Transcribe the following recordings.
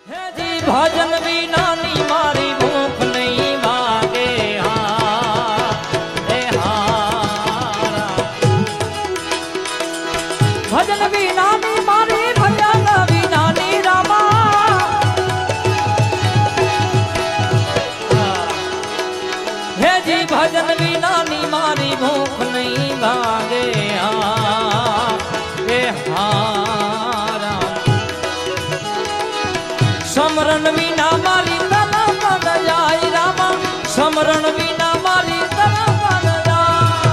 હે જી ભજન વિનાની મારી ભૂખ નહીં ભાગે હા હે હારા ભજન વિનાની મારી ભજન વિનાની રામા હે જી ભજન વિનાની મારી ભૂખ નહીં ભાગે હા હે હારા સમરણ વિના મારી તન પદ જાય રામા સમરણ વિના મારી તન પદ જાય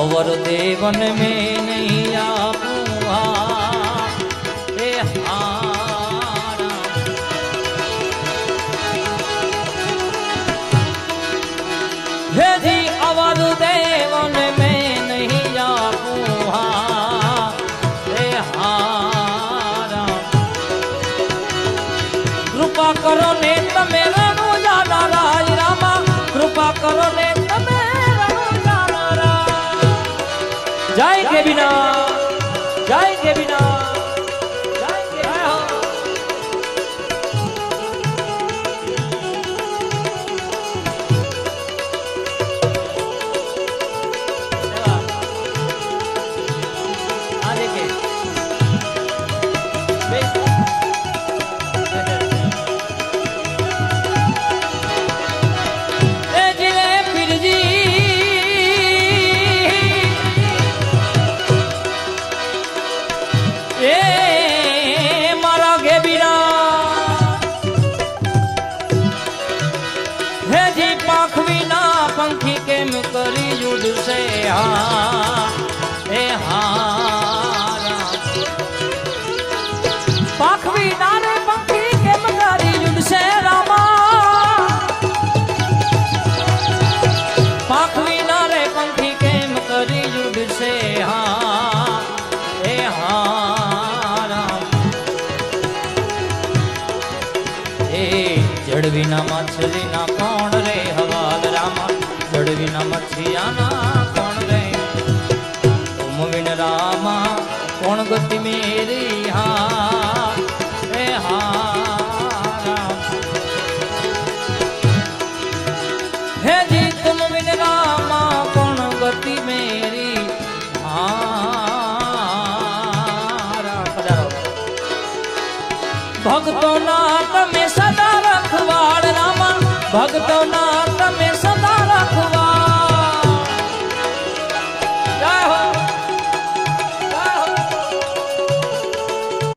અવર દેવન મેં નહીં આપું હે હારા હે જી અવર દેવન મેં નહીં આપું હે હારા કૃપા કરો ને તમે રણુજાના રાજ રામા કૃપા કરો ને તમે રણુજાના રાજ જય કે બિના જય કે બિના જય કે આ દેખે પંખી કેમ કરી યુડશે હા હે હારા પાખવી નારે પંખી કેમ કરી યુડશે રામા પાખવી નારે પંખી કેમ કરી યુડશે હા હે હારા એ જળ વિના માછલી ના કોણ રે હવાલ રામા જળ વિના મછિયાના કોણ રે તુમ વિન રામા કોણ ગતિ મેરી હા હે હારા હે જી તુમ વિન રામા કોણ ગતિ મેરી હારા ભક્તો ના તમે સદા રખવાડ રામા ભક્તો ના તમે